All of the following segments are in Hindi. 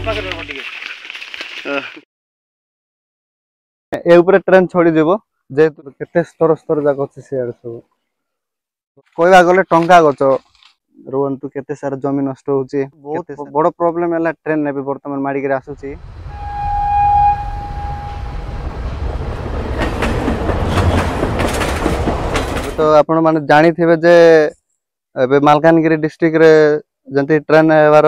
ए ऊपर ट्रेन छोड़ी देबो जेहेतु केते स्तर स्तर जाक अछि से आड़ सब कहबा गले टंका गच रुहंतु केते सारा जमी नष्ट होउची बहुत बड़ प्रॉब्लम है ट्रेन ने भी वर्तमान माड़ी के आसुची तो आपण माने जानी थिबे जे एबे मालकानगिरी डिस्ट्रिक्ट रे जंती ट्रेन हेबार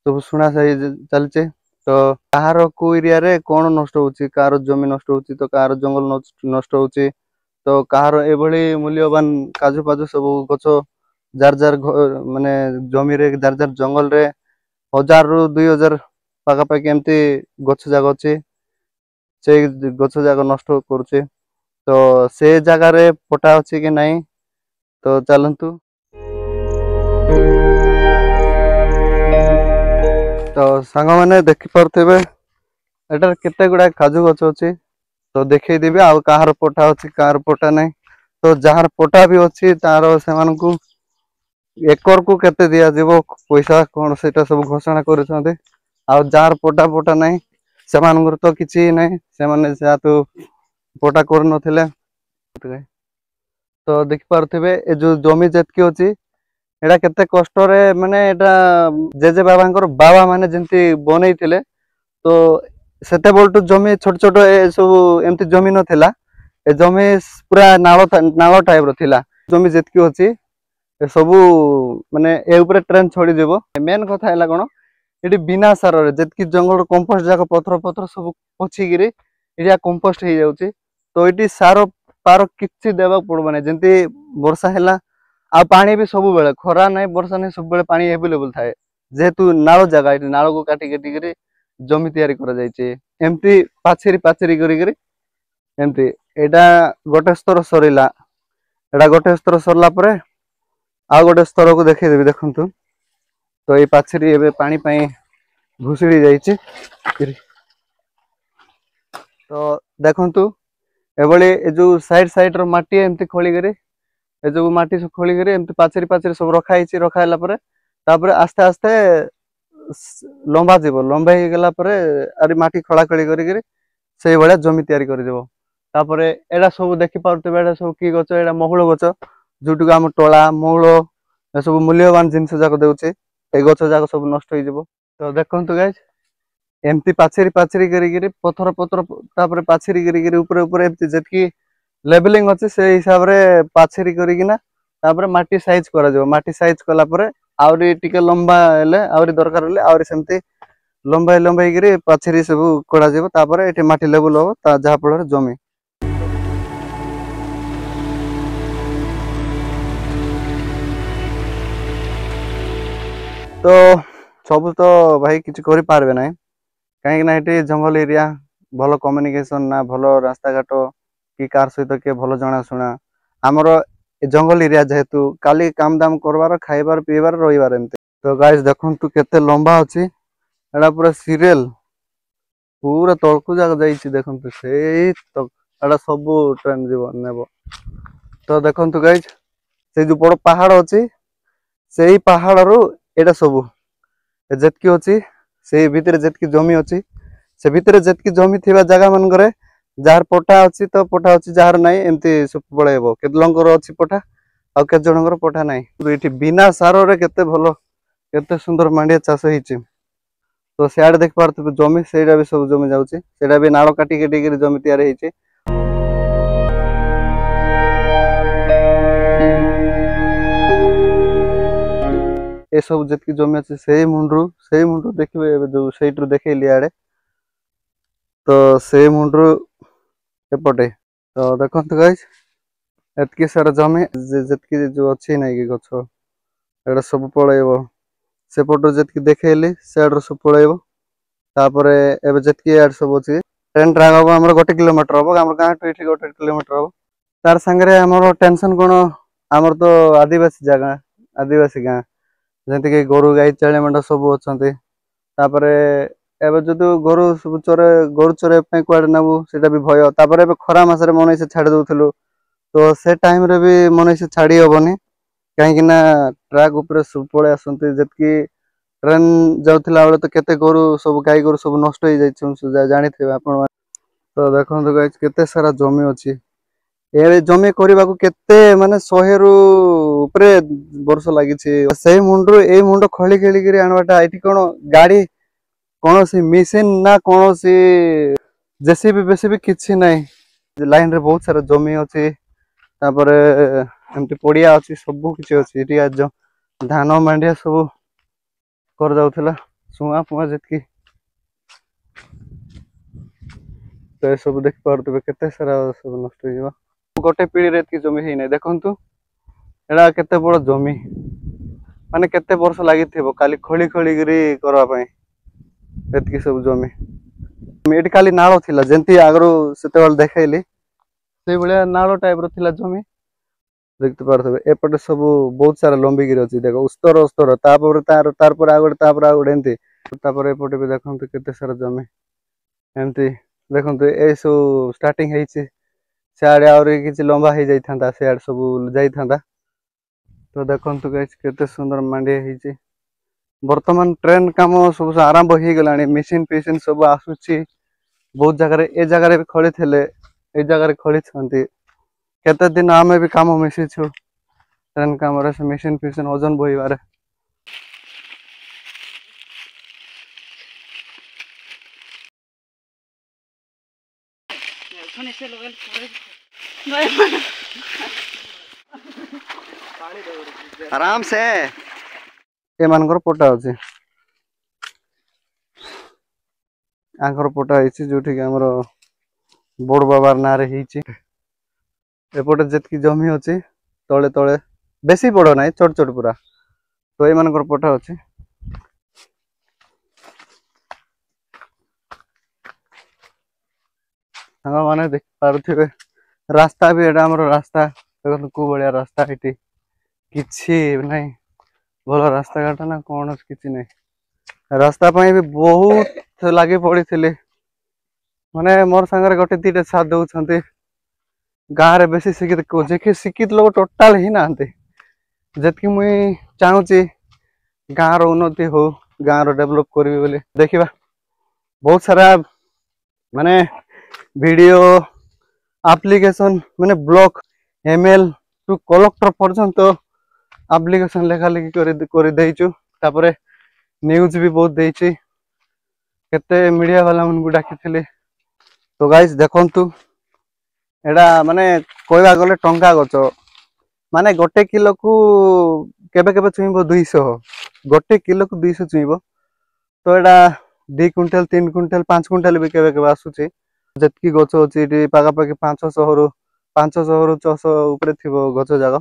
सब सुना चलचे तो कहार को एरिया रे कौन नष्ट होउची कार जमी नष्ट होउची तो कार जंगल नष्ट होउची तो कहार एभली मूल्यवान काजू पाजू सब गछ जार जार माने जमी रे जार जार जंगल रे 1000 रु 2000 पाका पाकी एमती गछ जाग अछि से गछ जाग नष्ट करूचे तो से जगह रे पटा अछि कि नहीं तो चलंतु तो सांग मैंने देखि पारथेबे एटार केते गुडा काजू गछ अछि तो देखै देबे आ कहार पटा अछि कहार पटा नहीं तो जहार पटा भी अछि तार सेमानकु एकर को केते दिया जेबो पैसा कोन सेटा सब घोषणा करछन्ते आ जार पटा पटा नहीं सेमानकर तो किछि नहीं से माने जातु पटा कर नथिले तो देखि पारथेबे ए जो जमी जेतकी अछि एटा केते कष्ट रे माने एटा जेजे बाबांकर बाबा माने जेंती बनै थिले तो सेते बोलटू जमी छोट छोट ए सब एमती जमी नथिला ए जमी पूरा नालो टाइप रो थिला जमी जेतकी अछि ए सब माने ए ऊपर ट्रेन छोड़ी देबो मेन कथा हैला कोन एटी बिना सार रे जेतकी जंगल कंपोस्ट जाक पत्थर पत्थर सब पछि गिरी एटा कंपोस्ट हे जाउची तो एटी सार पार किछि देबा पड़बो नै जेंती वर्षा हैला आ पानी भी सब बेले खरा नहीं वर्षा नहीं सब बेले पानी अवेलेबल थाए जेहेतु नालो जगह एटी नालो को काटी काटी गिरी जमी तैयारी करा जायछि एमती पाछेरी पाछेरी करी गिरी एमती एटा गोटे स्तर सरीला एटा गोटे स्तर सरला परे आ गोटे स्तर को देखै देबी देखंतु तो ए पाछेरी एबे पानी पई भुसड़ी जायछि तो देखंतु एबळे ए जो साइड साइड रो माटी एमती खोली गिरी ए जो माटी सब खोली गिरी एमती पाछेरी पाछेरी सब रखा हैला परे तापर आस्ते आस्ते लंबा जीव लंबा ही गेला परे अरे माटी खळा खळी करी गिरी सेही बळे जमी तयारी करि देबो तापर एडा सब देखि पाउतबे एडा सब की गछ एडा महुळ गछ जुटुक हम टोला महुळ ए सब मूल्यवान जिंस जाक देउचे ए गछ जाक सब नष्ट होई जेबो तो देखंतु गाइस एमती पाछेरी पाछेरी करी गिरी पत्थर पत्थर तापर पाछेरी करी गिरी ऊपर ऊपर एमती जेतकी लेवलिंग अछि से हिसाब रे पाछेरी करी किना तापर माटी साइज करा जेबो माटी साइज कला परे आउरी टिके लंबा हेले आउरी दरकार हेले आउरी सेमती लंबा लंबा गिरी पाछेरी सब कोडा जेबो तापर एठी माटी लेवल हो ता जहा पड़े जमी तो सब तो भाई किछ करि पारबे नै काहे कि ना एठी जंगल एरिया भलो कम्युनिकेशन ना भलो रास्ता घाट कि कार सहित के भलो जणा सुना हमरो जंगल एरिया जेहेतु काली काम दाम करबार खाइबार पीबार रहिबार एमते तो गाइस देखंतु केते लंबा अछि एडा पूरा सीरियल पूरा तळकु जाग जाईछि देखंतु सेई तो एडा सब ट्रेन जीव नेबो तो देखंतु गाइस से जो बड़ पहाड़ अछि सेई पहाड़ रो एडा सब जेतकी अछि से भीतर जेतकी जमी अछि से भीतर जेतकी जमी थिबा जगह मन करे जार पटा अछि तो पटा अछि जार नाही एमती सब पळेबो केतलंकर अछि पटा आ के जनकर पटा नाही एठी बिना सारो रे केते भलो केते सुंदर मांडिया चाष हिची तो सियाड देख पारत जमी सेडा भी सब जमी जाउची सेडा भी नाळो काटी काटी के जमी तयार हिची ए सब जेतकी जमी अछि सेही मुंडरू देखिबे जो सेट रो देखैली आडे तो सेही मुंडरू एपटे तो देखंतु गाइस एतकी सारा जमी जेतकी जो अछि नै कि गछ एडा सब पळेबो सेपटो जेतकी देखैली सेडर सब पळेबो तापर एबे जेतकी एड सब अछि ट्रेन ट्रैक हो हमर 1 किलोमीटर हो हमर गां टू इठी 1 किलोमीटर हो तार संगरे हमर टेंशन कोन हमर तो आदिवासी जगह आदिवासी गां जेंति कि गोरु गाई चळे मंडा सब अछंती तापर एबे जदु गोरु सब चरे पे क्वाड नबु सेटा भी भय तापर एबे खरा मासरे मनै से छाडी दउथलु तो से टाइम रे भी मनै से छाडी होबनी काहे कि ना ट्रैक ऊपर सब पळे आसंती जेतकी ट्रेन जाउथिला बेले तो केते गोरु सब गाई गोरु सब नष्ट हो जाई जानिथिबे आपण माने। तो देखंतु गाइस केते सारा जमी अछि ए जमी करबाकू केते माने 100 रु ऊपरे वर्ष लागिछि सेही मुंडरो ए मुंडो खळी खेली करी आनबाटा एठी कोन गाड़ी कोन सी मिशन ना कोन सी जेसीबी बेसीबी किछि नै लाइन रे बहुत सारा जमी अछि तापरे एमती पड़िया अछि सब किछि अछि एठी आज धान मांडिया सब कर जाउथिला सुआ पुआ जेतकी तो ये सब देख पारुथिबे केते सारा सब नष्ट हो गोटे पीढ़ी रे एतकी जमी हेइ नै देखंतु एडा केते बड़ जमी माने केते वर्ष लागिथिबो खाली खळी खळी गिरी करबा पई एतकी सब जमी एठी खाली नाळो थिला जेंती आगरो सेते बेल देखाइली से बळिया नाळो टाइप रो थिला जमी देखते पारुथिबे एपटे सब बहुत सारा लंबी गिरी अछि देखो उस्तर उस्तर तापर तार पर आगोटे एंती तापर एपटे भी देखंतु केते सारा जमी एमती देखंतु ए सब स्टार्टिंग हेइछि सियाड़े आउरी किछि लंबा हे जाई थांदा सियाड़ सब जाई थांदा तो देखंतु गाइस केते सुंदर मांडी हेइछि वर्तमान ट्रेन काम सब आरंभ हो गलानी मशीन पेशीन सब आसुछि बहुत जगह रे ए जगह रे भी खड़ी थिले ए जगह रे खड़ी छंती केते दिन आमे भी काम मिसी छु ट्रेन काम रे मशीन पेशीन ओजन बोइबारे आराम से ए मानकर पोटा अछि आंकर पोटा हेछि जोठी कि हमर बोड़ बाबार नारे हेछि एपटे जेतकी जमी अछि तळे तळे बेसी बड़ नाही छोट छोट पूरा तो ए मानकर पोटा अछि हम माने देख पारुथिबे रास्ता भी एटा हमर रास्ता देखो को बलिया रास्ता हेटी किछि नाही भलो रास्ता घाट ना कोन किछि नाही रास्ता पई भी बहुत लागि पड़ी थिले माने मोर संगे गोटे दीटे साथ दउछंती गाँ रे बेसी शिक्षित को जेके शिक्षित लोग टोटल ही नांते जेतकी मुई चाहूची गाँ रो उन्नति हो गाँ रो डेवलप करबी बोली देखिबा बहुत सारा माने वीडियो एप्लीकेशन माने ब्लॉक एमएल टू कलेक्टर पर्यंत एप्लीकेशन लेखा लेखी कर देइछु तापरे न्यूज भी बहुत देइछि केते मीडिया वाला मन को डाकिथिले तो गाइस देखंतु एडा माने कहबा गले टंका गच माने गोटे किलो को केबे केबे छुइबो 200 गोटे किलो को 200 छुइबो तो एडा 2 क्विंटल 3 क्विंटल 5 क्विंटल भी केबे केबे आसुची जेतकी गच अछि एटी पागा पागी 500 रु 600 ऊपर थिबो गच जागा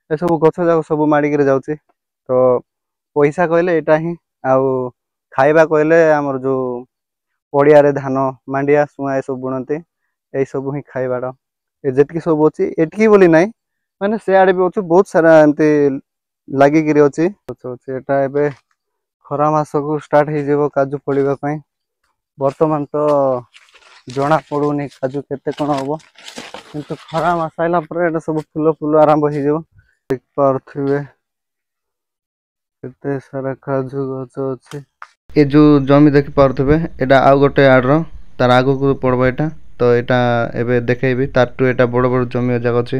ए सब गच जागा सब माडी करे जाउची तो पैसा कहले एटा ही आउ खाइबा कहले हमर जो पड़िया रे धान मांडिया सुआ ए सब बुनते ए सब ही खाइबाडा ए जेतकी सब अछि एटकी बोली नाही माने से आडे भी अछि बहुत सारा एंते लागि गिरी अछि एटा एबे खरा मास को स्टार्ट हे जेबो काजू फळिबा पई वर्तमान तो जणा पडुनी काजू केते कोन होबो किंतु खरा मास आइला पर एटा सब फूल फूल आरंभ हे जेबो देख पारथिबे केते सारा काजू गछ अछि ए जो जमी देख पारथिबे एटा आ गोटे आडरो तार आगो को पड़बो एटा तो एटा एबे देखेबी तार टू एटा बड़ बड़ जमी जागा अछि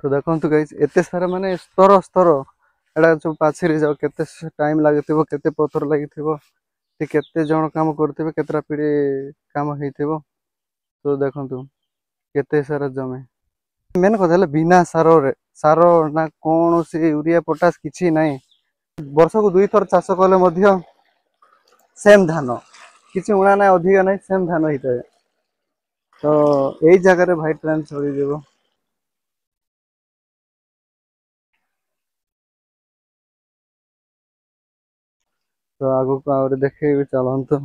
तो देखंतु गाइस एते सारा माने स्तर स्तर एडा जो पाछरी जाओ केते टाइम लागिथिबो केते पत्थर लागिथिबो ते केते जण काम करथिबे केतरा पीडी काम हेइथिबो तो देखंतु केते सारा जमी मेन कथले बिना सारो ना कोन से यूरिया पोटास किछि नाही वर्ष को 2 थर चाष कले मध्य सेम धान किछि उणा ना अधिक नाही सेम धान हितै तो एई जगह रे भाई ट्रेन चली जेबो तो आगो को आउरे देखेबी चलंतु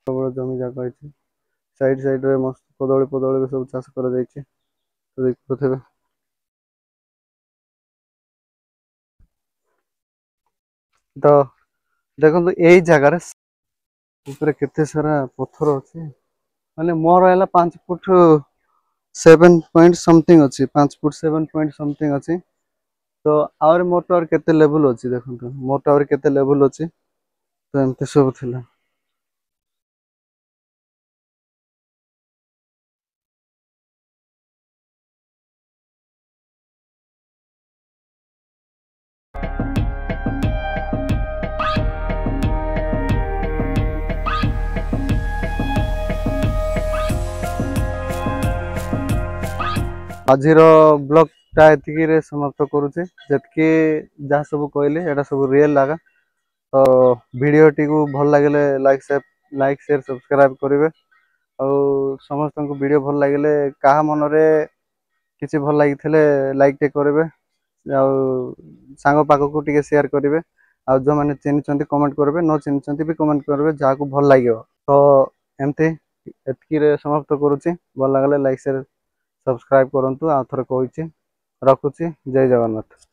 सब जमी जागा अछि साइड साइड रे मस्त कदली सब चाष कर जायछि तो देखुथबे ତ ଦେଖନ୍ତୁ ଏଇ ଜାଗାରେ ଉପରେ କେତେ ସାରା ପଥର ଅଛି। ମାନେ ମୋର ହେଲା 5 ଫୁଟ 7 ପଏଣ୍ଟ ସମଥିଙ୍ଗ ଅଛି, 5 ଫୁଟ 7 ପଏଣ୍ଟ ସମଥିଙ୍ଗ ଅଛି। ତ ଆହୁରି ମୋଟ ଆହୁରି କେତେ ଲେବୁଲ ଅଛି ଦେଖନ୍ତୁ, ମୋଟ ଆହୁରି କେତେ ଲେବୁଲ ଅଛି। ତ ଏମିତି ସବୁ ଥିଲା। ଆଜିର ବ୍ଲଗଟା ଏତିକିରେ ସମାପ୍ତ କରୁଛି। ଯେତିକି ଯାହା ସବୁ କହିଲି ଏଇଟା ସବୁ ରିଏଲ ଲାଗା। ତ ଭିଡ଼ିଓଟିକୁ ଭଲ ଲାଗିଲେ ଲାଇକ୍ ସେୟାର ସବସ୍କ୍ରାଇବ କରିବେ। ଆଉ ସମସ୍ତଙ୍କୁ ଭିଡ଼ିଓ ଭଲ ଲାଗିଲେ କାହା ମନରେ କିଛି ଭଲ ଲାଗିଥିଲେ ଲାଇକ୍ ଟେ କରିବେ। ଆଉ ସାଙ୍ଗ ପାଖକୁ ଟିକେ ସେୟାର କରିବେ। ଆଉ ଯୋଉମାନେ ଚିହ୍ନିଛନ୍ତି କମେଣ୍ଟ କରିବେ, ନ ଚିହ୍ନିଛନ୍ତି ବି କମେଣ୍ଟ କରିବେ ଯାହାକୁ ଭଲ ଲାଗିବ। ତ ଏମିତି ଏତିକିରେ ସମାପ୍ତ କରୁଛି। ଭଲ ଲାଗିଲେ ଲାଇକ୍ ସେୟାର ସବସ୍କ୍ରାଇବ କରନ୍ତୁ। ଆଉ ଥରେ କହୁଛି, ରଖୁଛି। ଜୟ ଜଗନ୍ନାଥ।